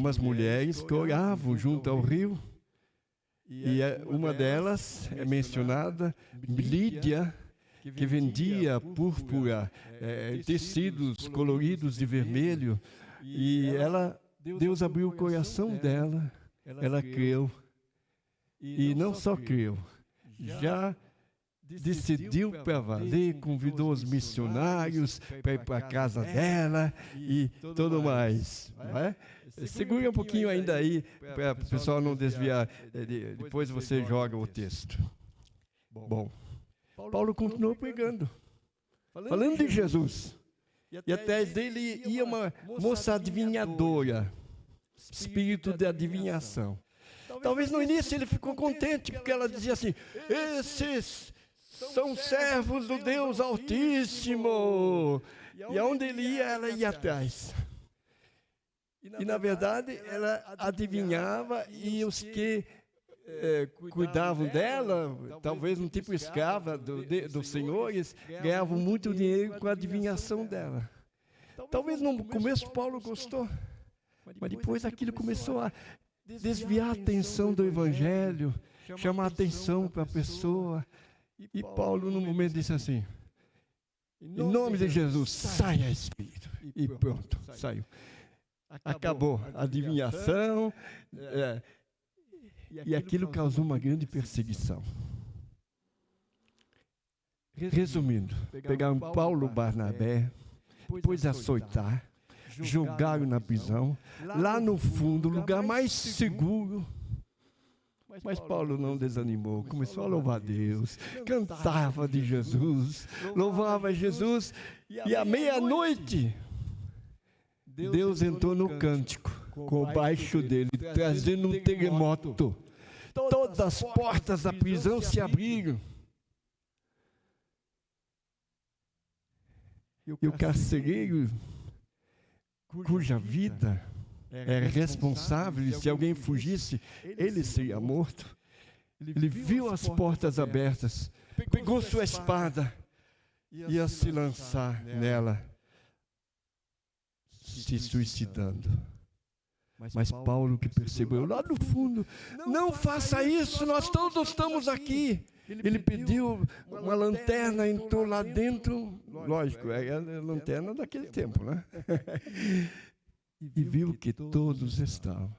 umas mulheres que oravam junto ao rio. E uma delas é mencionada, Lídia, que vendia púrpura, tecidos coloridos de vermelho. E Deus abriu o coração dela, ela creu. E não só creu, já decidiu para valer, convidou os missionários para ir para a casa dela e tudo mais. Não é? Segura um pouquinho ainda aí, para o pessoal não desviar, depois você joga o texto. Bom, Paulo continuou pregando, falando de Jesus. E atrás dele ia uma moça adivinhadora, espírito de adivinhação. Talvez no início ele ficou contente, porque ela dizia assim: esses são servos do Deus Altíssimo. E aonde ele ia, ela ia atrás. E na verdade, ela adivinhava, e os que cuidavam dela, talvez um tipo escrava dos senhores, ganhavam muito dinheiro com a adivinhação dela. Talvez no começo Paulo gostou, mas depois aquilo começou a desviar a atenção do Evangelho, chamar a atenção para a pessoa. E Paulo, no momento, disse assim: em nome de Jesus, saia, Espírito. E pronto, saiu. Acabou a adivinhação, e aquilo causou uma grande perseguição. Resumindo, pegaram Paulo e Barnabé, depois de açoitar, jogaram na prisão, lá no fundo, o lugar mais seguro. Mas Paulo não desanimou, começou a louvar Deus, cantava de Jesus, louvava Jesus, e à meia-noite, Deus entrou no cântico, com o baixo dele, trazendo um terremoto. Todas as portas da prisão se abriram. E o carcereiro, cuja vida era responsável, e se alguém fugisse, ele seria morto. Ele viu as portas abertas, pegou sua espada, ia se lançar nela, se suicidando. Mas Paulo, que percebeu lá no fundo: não faça isso, nós todos estamos aqui. Ele pediu uma lanterna, entrou lá dentro, lógico, é a lanterna daquele tempo, né? E viu que todos estavam.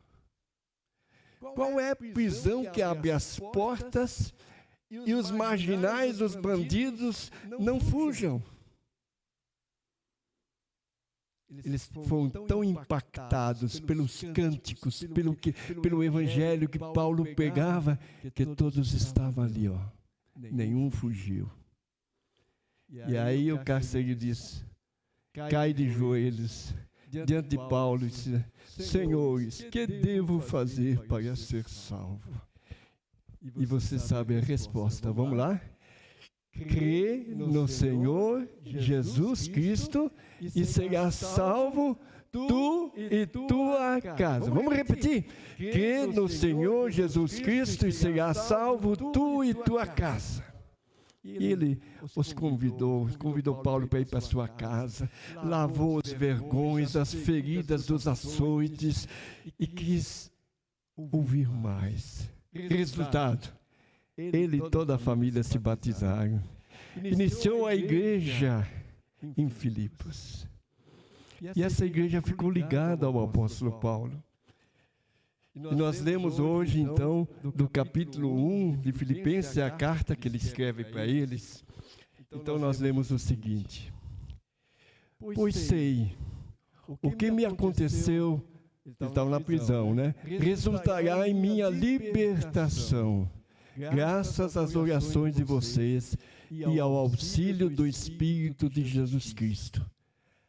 Qual é a prisão que abre as portas e os marginais, os bandidos, não fujam? Eles foram tão impactados pelos cânticos, pelo evangelho que Paulo pregava, que todos estavam ali, ó. Nenhum fugiu. E aí o carcereiro disse, cai de joelhos diante de Paulo e disse: Senhores, que devo fazer para ser salvo? E você sabe a resposta. Vamos lá? Crê no Senhor Jesus Cristo e serás salvo, tu e tua casa. Vamos repetir? Crê no Senhor Jesus Cristo e serás salvo, tu e tua casa. E ele os convidou Paulo para ir para sua casa, lavou os vergões, as feridas dos açoites e quis ouvir mais. Resultado: ele e toda a família se batizaram. Iniciou a igreja em Filipos. E essa igreja ficou ligada ao apóstolo Paulo. E nós lemos hoje, então, do capítulo 1 de Filipenses, a carta que ele escreve para eles. Então, nós lemos o seguinte: pois sei, o que me aconteceu, eles estavam na prisão, né? Resultará em minha libertação, graças às orações de vocês e ao auxílio do Espírito de Jesus Cristo.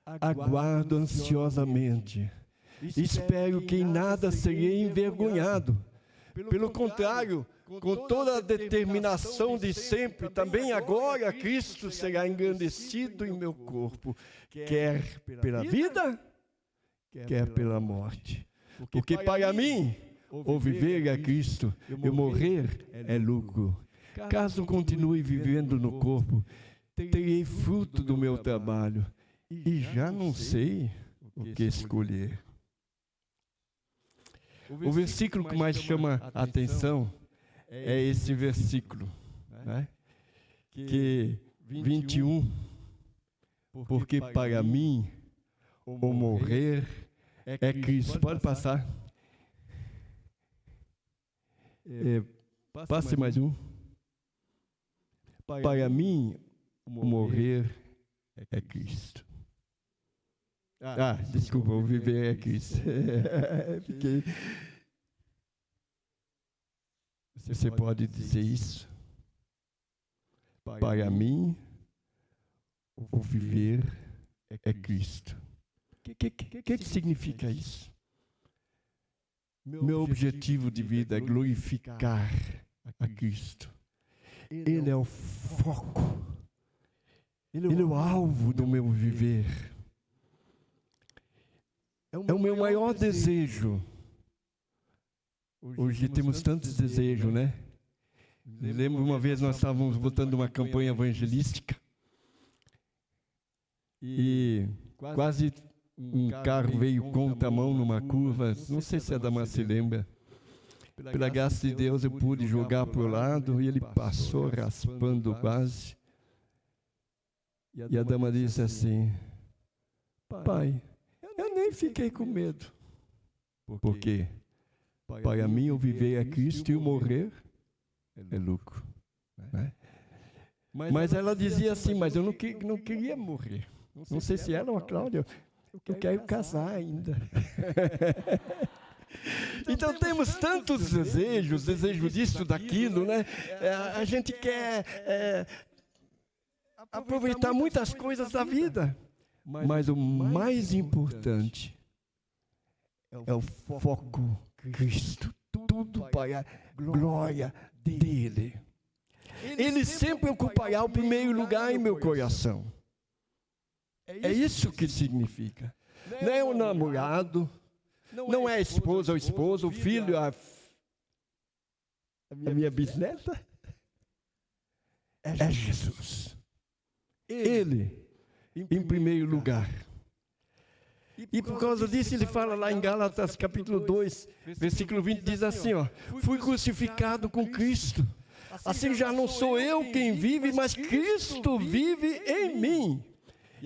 Aguardo ansiosamente. Espero que em nada serei envergonhado. Pelo contrário, com toda a determinação de sempre, também agora Cristo será engrandecido em meu corpo, quer pela vida, quer pela morte. Porque para mim, o viver é Cristo, e o morrer é lucro. Caso continue vivendo no corpo, terei fruto do meu trabalho, e já não sei o que escolher. O versículo que mais chama a atenção é esse versículo, né? Que 21, porque para mim o morrer é Cristo. Pode passar. Passe mais um. Para mim o morrer é Cristo. Desculpa, o viver é Cristo. Fiquei... Você pode dizer isso? Para mim, o viver é Cristo. O que significa isso? Meu objetivo de vida é glorificar a Cristo. Ele é o foco. Ele é o alvo do meu viver. É o meu maior desejo. Hoje temos tantos desejos, né? Lembro uma vez nós estávamos botando uma campanha evangelística e quase um carro veio contramão numa curva. Não sei se a dama se lembra. Pela graça de Deus eu pude jogar para o lado e ele passou raspando quase. E a dama disse assim: pai, eu nem fiquei com medo. Por quê? Para mim o viver é Cristo e o morrer é lucro. Né? Mas ela dizia assim, mas eu não queria morrer. Não sei se ela ou a Cláudia, eu quero casar ainda. Então temos tantos desejos, desejo disso, daquilo, né? A gente quer aproveitar muitas coisas da vida. Mas o mais importante é o foco Cristo. Tudo para a glória dele. Ele sempre ocupará o primeiro lugar em meu coração. É isso que significa. Não é o namorado, não é a esposa ou o esposo, o filho, a minha bisneta. É Jesus. Ele em primeiro lugar. E por causa disso ele fala lá em Gálatas capítulo 2, versículo 20, diz assim, ó: fui crucificado com Cristo. Assim já não sou eu quem vive, mas Cristo vive em mim.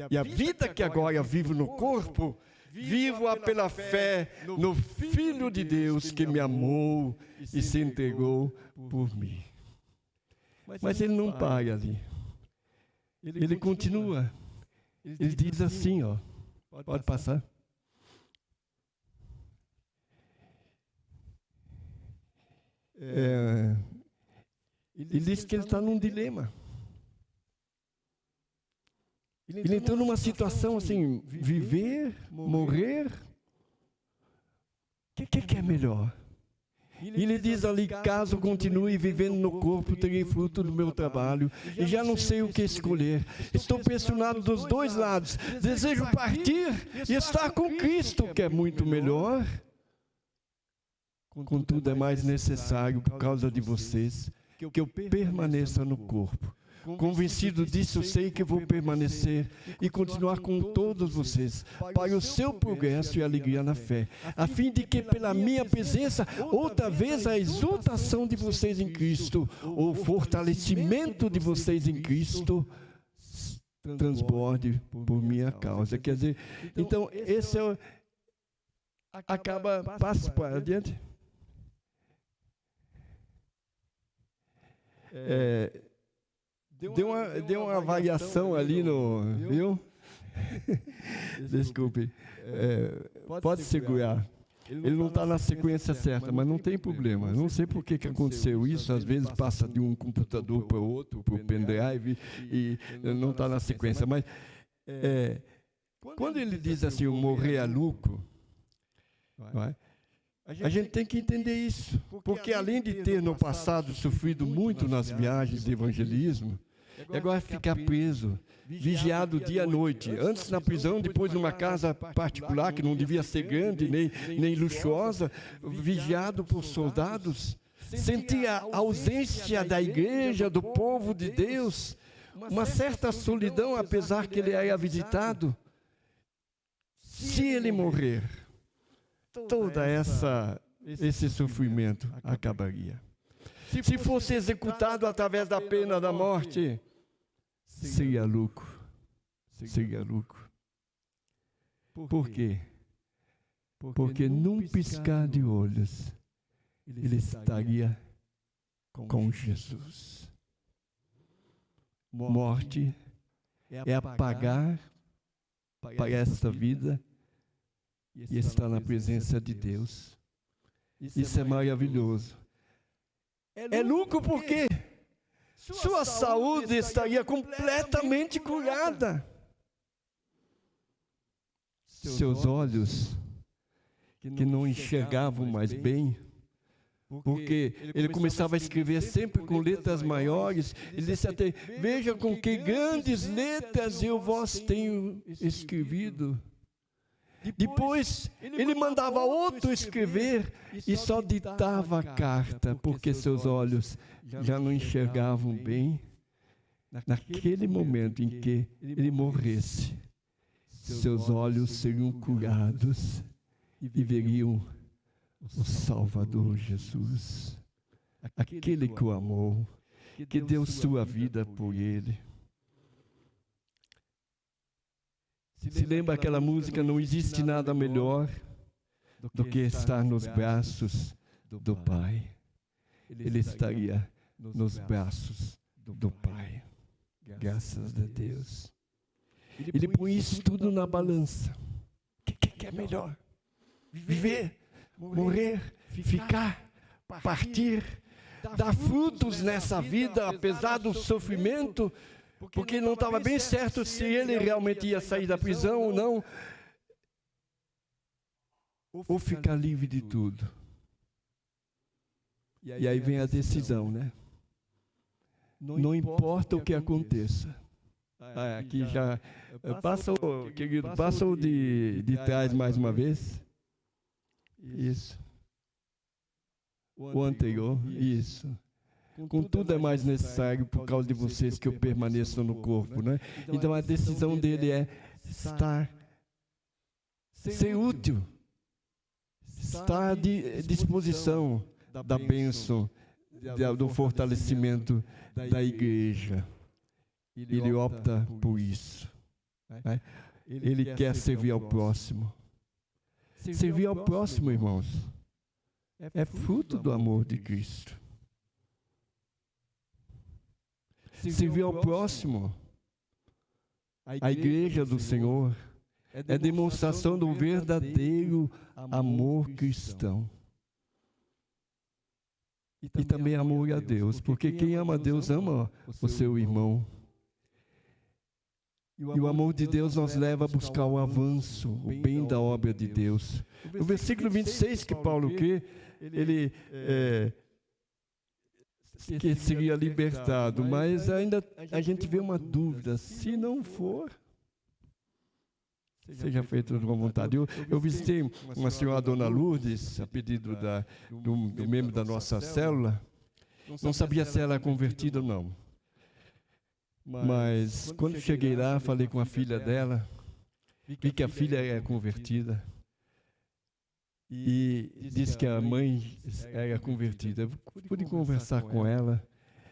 E a vida que agora vivo no corpo, vivo-a pela fé no Filho de Deus que me amou e se entregou por mim. Mas ele não para ali. Ele continua. Ele diz assim, ó. Pode passar. Ele diz que ele está num dilema. Ele entrou numa situação assim, viver, morrer. O que é melhor? Ele diz ali, caso continue vivendo no corpo, terei fruto do meu trabalho, e já não sei o que escolher. Estou pressionado dos dois lados. Desejo partir e estar com Cristo, que é muito melhor. Contudo, é mais necessário, por causa de vocês, que eu permaneça no corpo. Convencido disso, eu sei que vou permanecer e continuar com todos vocês, para o seu progresso e alegria na fé, a fim de que, pela minha presença, outra vez a exultação de vocês em Cristo, ou fortalecimento de vocês em Cristo, transborde por minha causa. Quer dizer, então, esse é o... Passe para adiante. Deu uma variação ali no... Viu? Desculpe. Pode segurar. Ele não está na sequência certa, mas não tem problema. Não sei por que aconteceu isso. Às vezes passa de um computador para o outro, para o pendrive, e não está na sequência. Mas quando ele diz assim, o morrer é lucro, não é? A gente tem que entender isso. Porque além de ter no passado sofrido muito nas viagens de evangelismo, e agora ficar preso, vigiado dia e noite, antes na prisão, depois numa casa particular que não devia ser grande nem luxuosa, vigiado por soldados, sentir a ausência da igreja, do povo de Deus, uma certa solidão, apesar que ele era visitado. Se ele morrer, toda essa esse sofrimento acabaria. Se fosse executado através da pena da morte, seria lucro. Seria lucro. Por quê? Porque num piscar de olhos, ele estaria com Jesus. Morte é apagar para esta vida e estar na presença de Deus. Isso é maravilhoso. É lucro porque sua saúde estaria completamente curada. Seus olhos, que não enxergavam mais bem, porque ele começava a escrever sempre com letras maiores, ele disse até: veja com que grandes letras eu vos tenho escrevido. Depois, ele mandava outro escrever e só ditava a carta, porque seus olhos já não enxergavam bem. Naquele momento em que ele morresse, seus olhos seriam curados e veriam o Salvador Jesus, aquele que o amou, que deu sua vida por ele. Se lembra aquela música, não existe nada melhor do que estar nos braços do Pai. Ele estaria nos braços do Pai. Graças a Deus. Ele põe isso tudo na balança. O que é melhor? Viver, morrer, ficar, partir, dar frutos nessa vida, apesar do sofrimento, porque não estava bem certo se ele realmente ia sair da prisão ou não, ou ficar livre de tudo. E aí vem a decisão, né? Não importa o que aconteça. Aqui já passa, querido, passa o de trás mais uma vez. Isso. O anterior, isso. Contudo é mais necessário por causa de vocês que eu permaneça no corpo, né? Então a decisão dele é ser útil, estar à disposição da bênção, do fortalecimento da igreja. Ele opta por isso. Né? Ele quer servir ao próximo. Servir ao próximo, irmãos, é fruto do amor de Cristo. Servir ao próximo, a igreja do Senhor, é demonstração do verdadeiro amor cristão. E também amor a Deus, porque quem ama a Deus ama o seu irmão. E o amor de Deus nos leva a buscar o avanço, o bem da obra de Deus. O versículo 26 que Paulo quer, ele que seria libertado, mas ainda a gente vê uma dúvida: se não for, seja feito com vontade. Eu visitei uma senhora, Dona Lourdes, a pedido do membro da nossa célula. Não sabia se ela era convertida ou não. Mas quando cheguei lá, falei com a filha dela, vi que a filha era convertida. E disse que a mãe era convertida. Eu pude conversar com ela.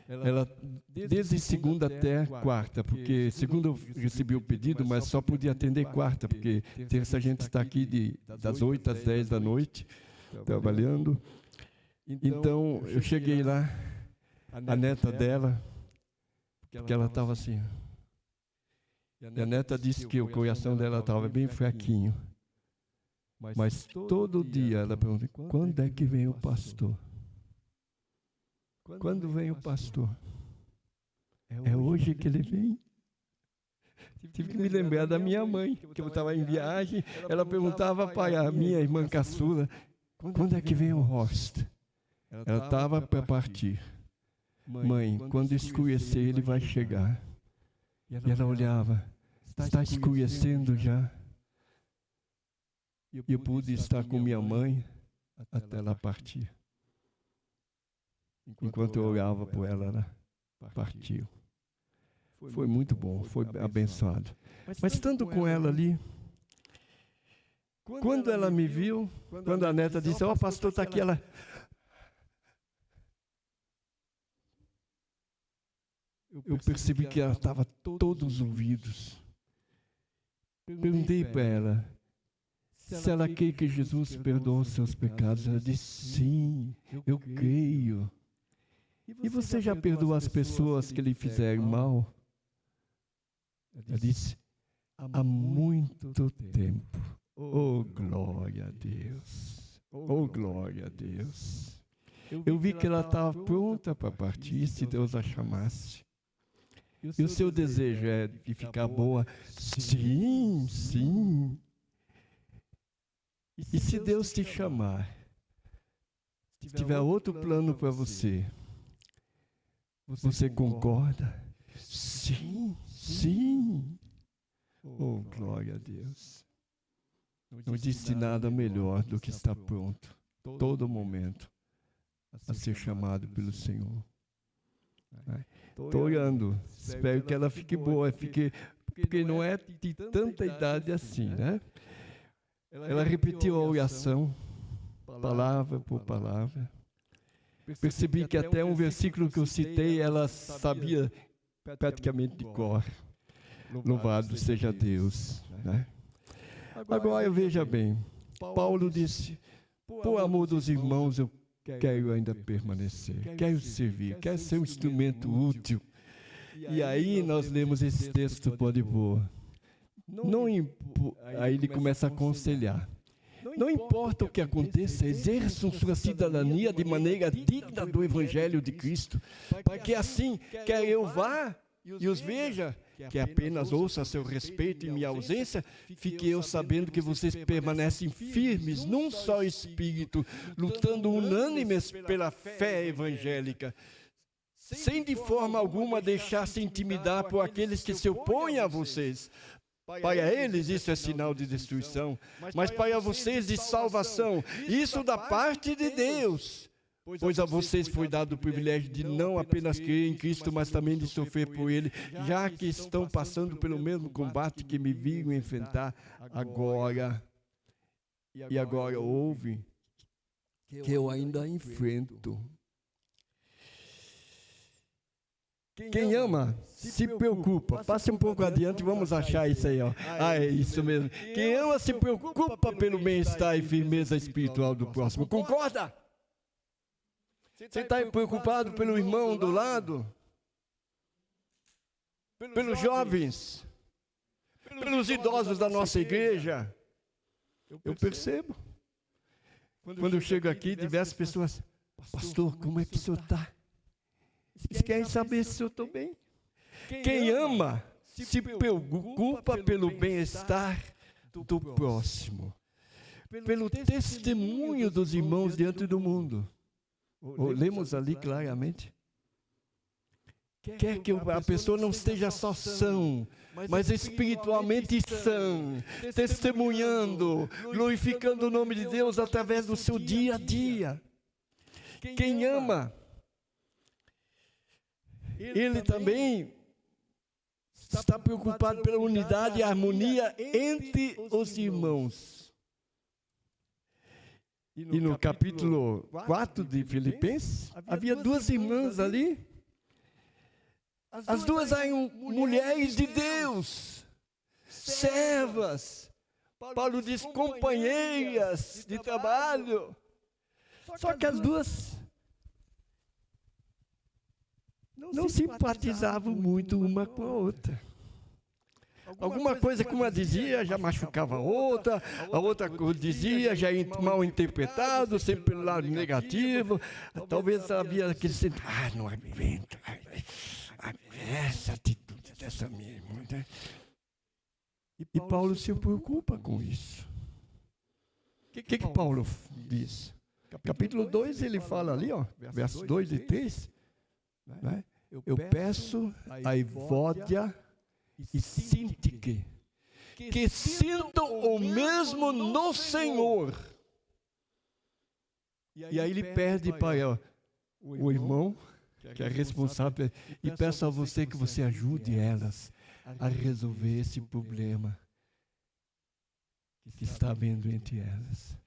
Ela, desde segunda até quarta, porque segunda eu recebi o pedido, mas só podia atender quarta, porque terça a gente está aqui das 8 às 10 da noite, trabalhando. Então, eu cheguei lá, a neta dela, porque ela estava assim. E a neta disse que o coração dela estava bem fraquinho. Mas todo dia ela pergunta: quando é que vem o pastor? Quando vem o pastor? É hoje que ele vem? Tive que me lembrar da minha mãe, que eu estava em viagem. Ela perguntava para a minha irmã caçula: quando é que vem o Horst? Ela estava para partir. Mãe, quando escurecer ele vai chegar. E ela olhava: está escurecendo já. E eu pude estar com minha mãe até ela partir. Enquanto eu orava por ela, ela partiu. Foi muito bom, foi abençoado. Mas estando com ela ali, Quando ela me viu, quando a neta disse, ó, pastor, está aqui, ela... Eu percebi que ela estava todos os ouvidos. Perguntei para ela se ela quer que Jesus perdoe os seus pecados. Ela disse, sim, eu creio. E você já perdoou as pessoas que lhe fizeram mal? Ela disse, há muito tempo. Oh, glória a Deus. Oh, glória a Deus. Eu vi que ela estava pronta para partir, se Deus a chamasse. E o seu desejo é de ficar boa? Sim, sim. E se Deus te chamar, se tiver outro plano para você, você concorda? Sim, sim. Oh, glória a Deus. Não existe nada melhor do que estar pronto, todo momento, a ser chamado pelo Senhor. Estou orando, espero que ela fique boa, porque não é de tanta idade assim, né? Ela repetiu a oração, palavra por palavra. Percebi que até um versículo que eu citei, ela sabia praticamente de cor. Louvado seja Deus, né? Agora veja bem, Paulo disse, por amor dos irmãos, eu quero ainda permanecer, quero servir, quero ser um instrumento útil. E aí nós lemos esse texto, pode pôr. Aí ele começa a aconselhar. Não importa o que aconteça, exerçam sua cidadania de maneira digna do Evangelho de Cristo, para que assim, quer eu vá e os veja, que apenas ouça a seu respeito em minha ausência, fique eu sabendo que vocês permanecem firmes num só espírito, lutando unânimes pela fé evangélica, sem de forma alguma deixar-se intimidar por aqueles que se opõem a vocês. Para eles isso é sinal de destruição, mas para vocês de salvação, isso da parte de Deus. Pois a vocês foi dado o privilégio de não apenas crer em Cristo, mas também de sofrer por Ele, já que estão passando pelo mesmo combate que me viram enfrentar agora. E agora ouve que eu ainda enfrento. Quem ama, se preocupa. Passe um pouco adiante, vamos achar isso aí, ó. Ah, é isso mesmo. Quem ama se preocupa pelo bem-estar e firmeza espiritual do próximo. Concorda? Você está preocupado pelo irmão do lado? Pelos jovens? Pelos idosos da nossa igreja? Eu percebo. Quando eu chego aqui, diversas pessoas, pastor, como é que o senhor está? Eles querem saber se eu estou bem. Quem ama se preocupa pelo bem-estar do próximo, pelo testemunho dos irmãos diante do mundo. Lemos ali claramente. Quer que a pessoa não esteja só sã, mas espiritualmente sã, testemunhando, glorificando o nome de Deus através do seu dia a dia. Quem ama, ele também está preocupado pela unidade e harmonia entre os irmãos. E no capítulo 4 de Filipenses, havia duas irmãs ali. As duas eram mulheres de Deus, servas. Paulo diz companheiras de trabalho. Só que as duas não simpatizavam muito uma com a outra. Alguma coisa que uma dizia já machucava a outra dizia já mal interpretado, sempre pelo lado negativo. Talvez havia aquele sentimento, não aguento essa atitude dessa minha irmã. E Paulo se preocupa com isso. O que Paulo diz? Capítulo 2 ele fala ali, ó, versos 2 e 3, né? Eu peço a Evódia e Sintique que sintam o mesmo no Senhor. E aí ele pede para o irmão, que é responsável, e peço a você que você ajude elas a resolver esse problema que está havendo entre elas.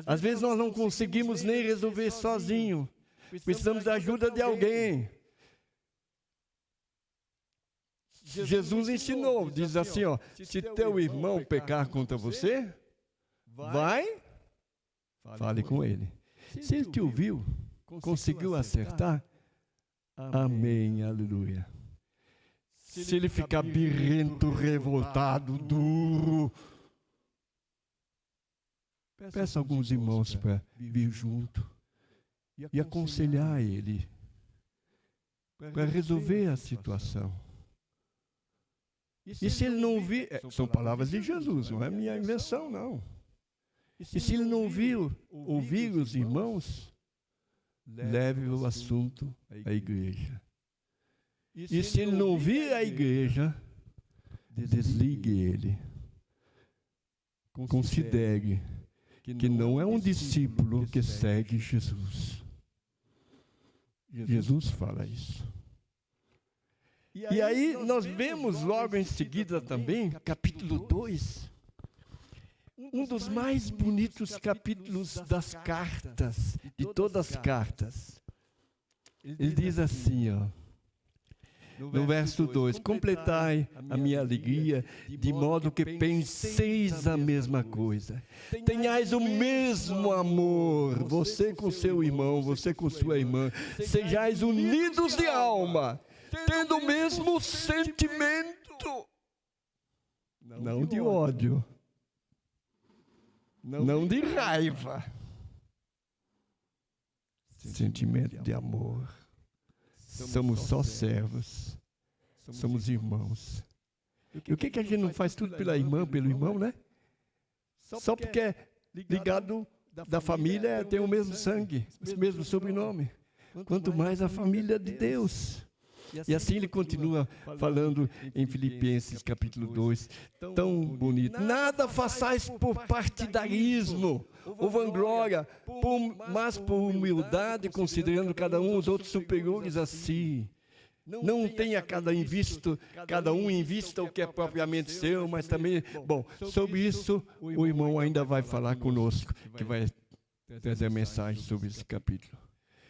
Às vezes nós não conseguimos nem resolver sozinho. Precisamos da ajuda de alguém. Jesus ensinou, diz assim, ó, se teu irmão pecar contra você, vai, fale com ele. Se ele te ouviu, conseguiu acertar, amém, aleluia. Se ele ficar birrento, revoltado, duro, peça alguns irmãos para vir junto e aconselhar ele para resolver a situação. E se ele não ouvir, são palavras de Jesus, não é minha invenção, não. E se ele não ouvir os irmãos, leve o assunto à igreja. E se ele não ouvir a igreja, desligue ele. Considere que não é um discípulo que segue Jesus. Jesus fala isso. E aí nós vemos logo em seguida também, capítulo 2, um dos mais bonitos capítulos das cartas, de todas as cartas. Ele diz assim, ó, no verso 2, completai a minha alegria, de modo que penseis a mesma coisa. Tenhais o mesmo amor, você com seu irmão, você com sua irmã. Sejais unidos de alma, tendo o mesmo sentimento. Não de ódio, não de raiva. Sentimento de amor. Somos só servos, somos irmãos. E o que a gente não faz tudo pela irmã, pelo irmão, né? Só porque é ligado da família, tem o mesmo sangue, o mesmo sobrenome. Quanto mais a família de Deus. E assim ele continua falando em Filipenses capítulo 2, tão bonito. Nada façais por partidarismo ou vanglória, mas por humildade, considerando cada um os outros superiores a si. Não tenha cada um em vista o que é propriamente seu, mas também, bom, sobre isso o irmão ainda vai falar conosco, que vai trazer a mensagem sobre esse capítulo.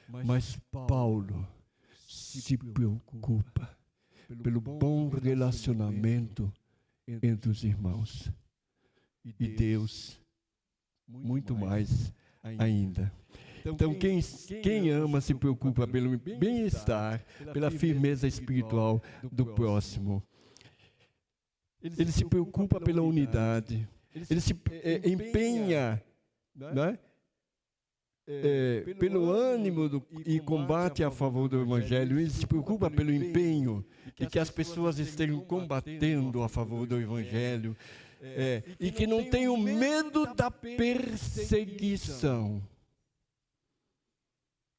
Mas Paulo se preocupa pelo bom relacionamento entre os irmãos. E Deus, muito mais ainda. Então, quem ama se preocupa pelo bem-estar, pela firmeza espiritual do próximo. Ele se preocupa pela unidade. Ele se empenha, né? Pelo ânimo e combate a favor do Evangelho. Ele se preocupa pelo empenho e que as pessoas estejam combatendo a favor do Evangelho e que não tenham medo da perseguição.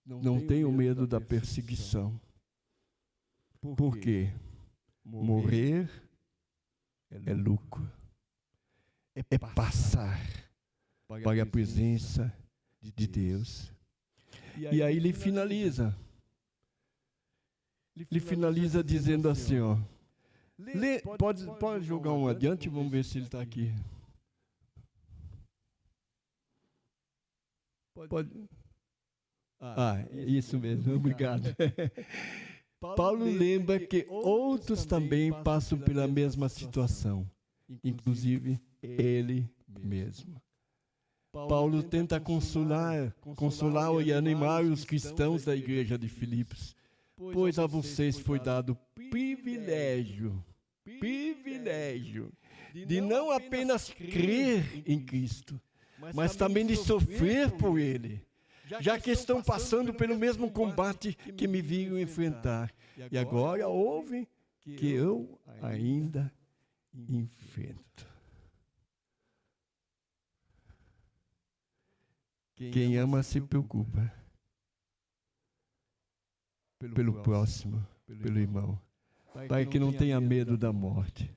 Não tenham medo da perseguição. Por quê? Morrer é lucro. É passar para a presença de Deus. E aí ele finaliza. Ele finaliza dizendo assim, ó. Pode jogar um adiante, vamos ver se ele está aqui. Pode. Isso mesmo, obrigado. Paulo lembra que outros também passam pela mesma situação, inclusive ele mesmo. Paulo tenta consolar e animar os cristãos da igreja de Filipos, pois a vocês foi dado privilégio de não apenas crer em Cristo, mas também de sofrer por Ele, já que estão passando pelo mesmo combate que me viram enfrentar. E agora ouvem que eu ainda enfrento. Quem ama se preocupa pelo próximo, pelo irmão, para que não tenha medo da morte,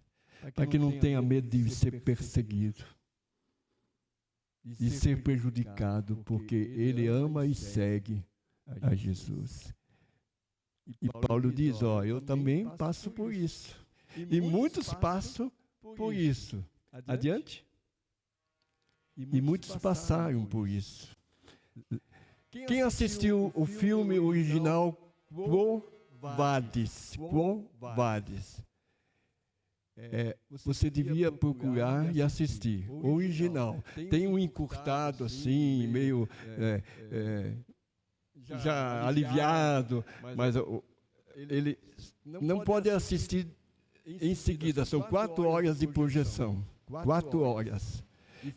para que não tenha medo de ser perseguido, de ser prejudicado, porque ele ama e segue a Jesus. E Paulo diz, eu também passo por isso. E muitos passam por isso. Adiante. E muitos passaram por isso. Quem assistiu o filme original Quo Vadis? Quo Vadis? Você devia procurar e assistir. O original. Tem um encurtado assim, meio já aliviado, mas ele não pode assistir em seguida. São 4 horas de projeção. 4 horas.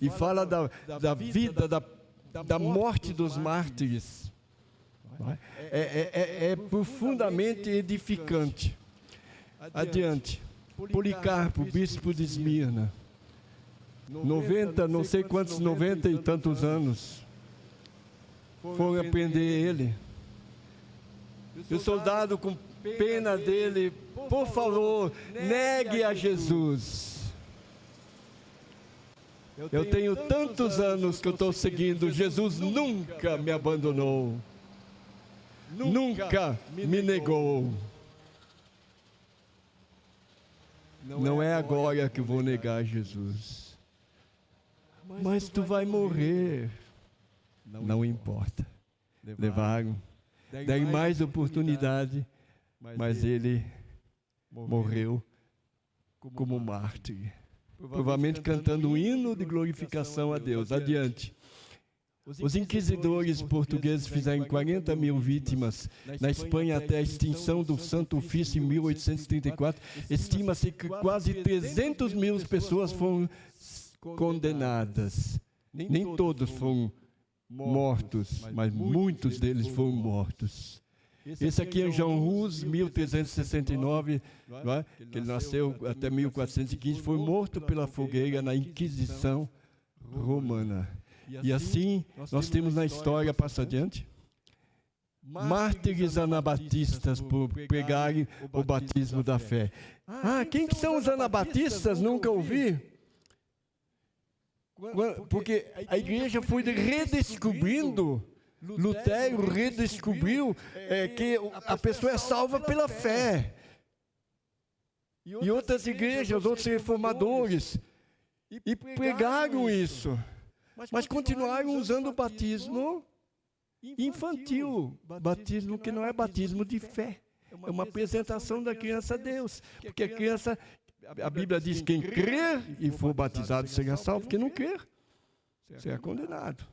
E fala da vida, da morte dos mártires. É profundamente edificante. Adiante. Policarpo, bispo de Esmirna. 90, não sei quantos, 90 e tantos anos. Foram prender ele. E o soldado, com pena dele, por favor, negue a Jesus. Eu tenho tantos anos que eu estou seguindo. Jesus nunca me abandonou. Nunca me negou. Não é agora que eu vou negar Jesus. Mas tu vai morrer. Não importa. Levaram. Deram mais oportunidade. Mas ele morreu como mártir. Provavelmente cantando um hino de glorificação a Deus. Adiante. Os inquisidores portugueses fizeram 40 mil vítimas na Espanha até a extinção do Santo Ofício em 1834. Estima-se que quase 300 mil pessoas foram condenadas. Nem todos foram mortos, mas muitos deles foram mortos. Esse aqui é João Hus, 1369, que ele nasceu até 1415, foi morto pela fogueira na Inquisição Romana. E assim, nós temos na história, passa adiante, mártires anabatistas por pregarem o batismo da fé. Quem que são os anabatistas? Nunca ouvi. Porque a igreja foi redescobrindo, Lutero redescobriu que a pessoa é salva pela fé. E outras igrejas, outros reformadores, e pregaram isso. Mas continuaram usando o batismo infantil, batismo que não é batismo de fé. É uma apresentação da criança a Deus. Porque a criança, a Bíblia diz, quem crer e for batizado será salvo, quem não crer será condenado.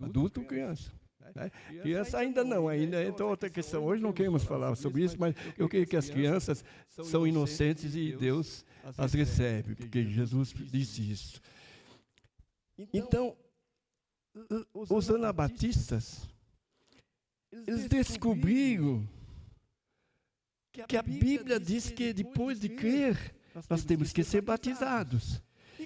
Adulto ou criança. Criança ainda não, ainda é outra questão. Hoje não queremos falar sobre isso, mas eu creio que as crianças são inocentes e Deus as recebe, porque Jesus disse isso. Então, os anabatistas, eles descobriram que a Bíblia diz que depois de crer, nós temos que ser batizados.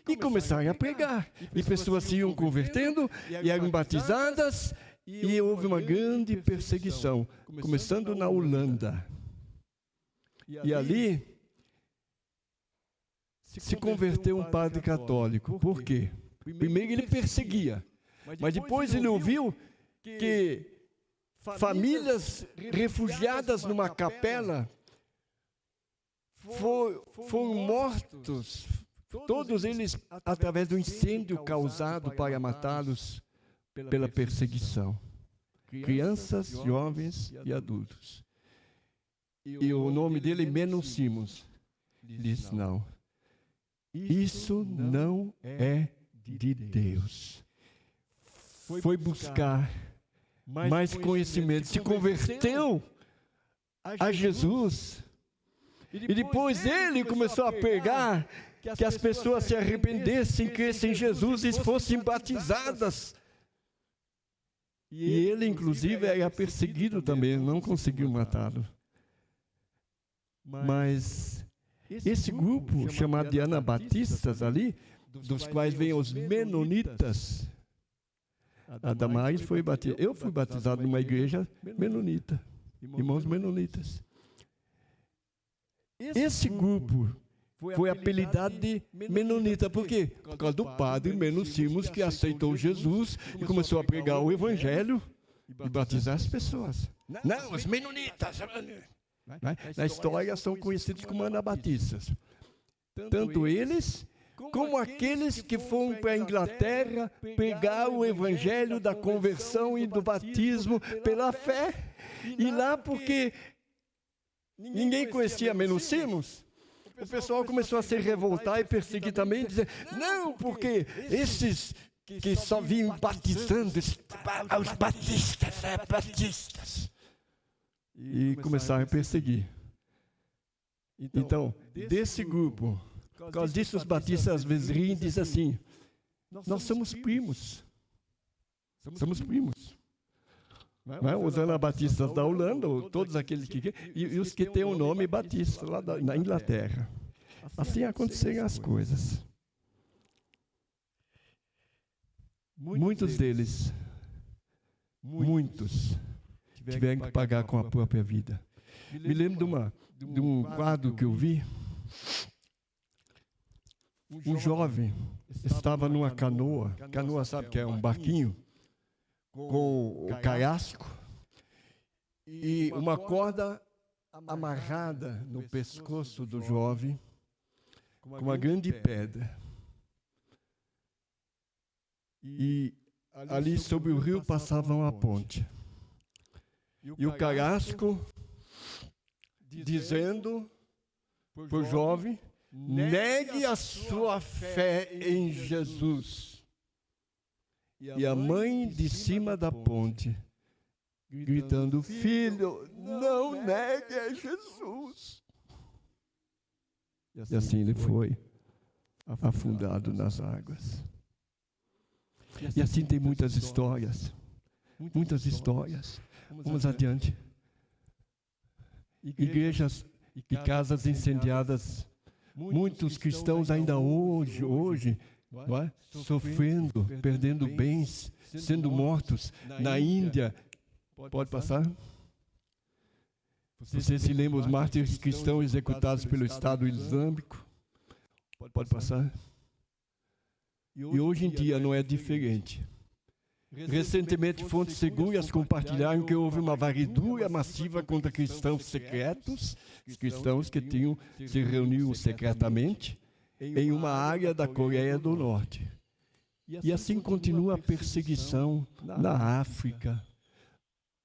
E começaram a pregar. E pessoas se iam convertendo e eram batizadas, e houve uma grande perseguição, começando na Holanda. E ali se converteu um padre católico. Por quê? Primeiro ele perseguia, mas depois ele ouviu que famílias refugiadas numa capela foram mortos, todos eles através do incêndio causado para matá-los pela perseguição. Crianças, jovens e adultos. E o nome dele é Menos Simons. Diz não. Isso não é de Deus. Foi buscar mais conhecimento, se converteu a Jesus. E depois ele começou a pregar que as pessoas se arrependessem, crescem em Jesus e fossem batizadas. E ele, inclusive, era perseguido também, não conseguiu matá-lo. Mas esse grupo, chamado de anabatistas ali, dos quais vêm os menonitas. A Damares foi batizada. Eu fui batizado numa igreja menonita. Irmãos menonitas. Esse grupo foi apelidado de menonita. Por quê? Por causa do padre Menos Simons, que aceitou Jesus e começou a pregar o evangelho e batizar as pessoas. Não, os menonitas. Na história são conhecidos como anabatistas. Tanto eles como aqueles que foram para a Inglaterra pregar o evangelho da conversão e do batismo pela fé. E lá, porque ninguém conhecia menos Simos, o pessoal começou a se revoltar e perseguir também, dizer, não, porque esses que só vinham batizando, os batistas. E começaram a perseguir. Então, desse grupo, por causa disso, os batistas às vezes riem e dizem assim, nós somos primos. Somos primos. Não é? Os anabatistas da Holanda, ou todos aqueles que... E os que têm o nome Batista, lá na Inglaterra. Assim aconteceram as coisas. Muitos deles, tiveram que pagar com a própria vida. Me lembro de um quadro que eu vi. Um jovem estava numa canoa. Canoa, sabe que é um barquinho? Com o caiasco e uma corda amarrada no pescoço do jovem com uma grande pedra. E ali sobre o rio passava uma ponte. E o caiasco dizendo para o jovem, negue a sua fé em Jesus. E a mãe de cima da ponte, gritando, filho, não negue a Jesus. E assim ele foi afundado nas águas. E assim tem muitas histórias. Muitas histórias. Vamos adiante. Igrejas e casas incendiadas. Muitos cristãos ainda hoje, não é? Sofrendo, perdendo bens, sendo mortos na Índia. Pode passar? Você se lembra os mártires cristãos executados pelo Estado Islâmico? Pode passar? E hoje em dia não é diferente. Recentemente, fontes seguras compartilharam que houve uma varredura massiva contra cristãos secretos, cristãos que se reuniram secretamente em uma área da Coreia do Norte. E assim continua a perseguição na África,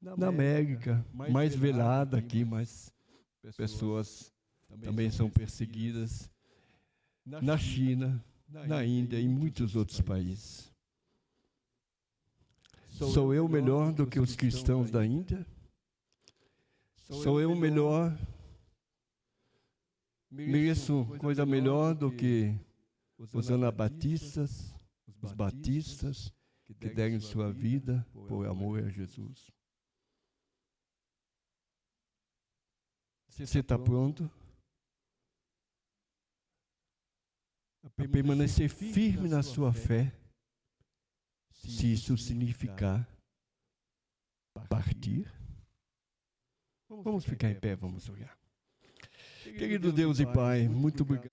na América, mais velada aqui, mas pessoas também são perseguidas na China, na Índia e em muitos outros países. Sou eu melhor do que os cristãos da Índia? Sou eu melhor? Mereço coisa melhor do que os anabatistas, os batistas, que deram sua vida por amor a Jesus? Você está pronto a permanecer firme na sua fé, se isso significar partir? Vamos ficar em pé, vamos orar. Querido Deus e Pai, muito obrigado.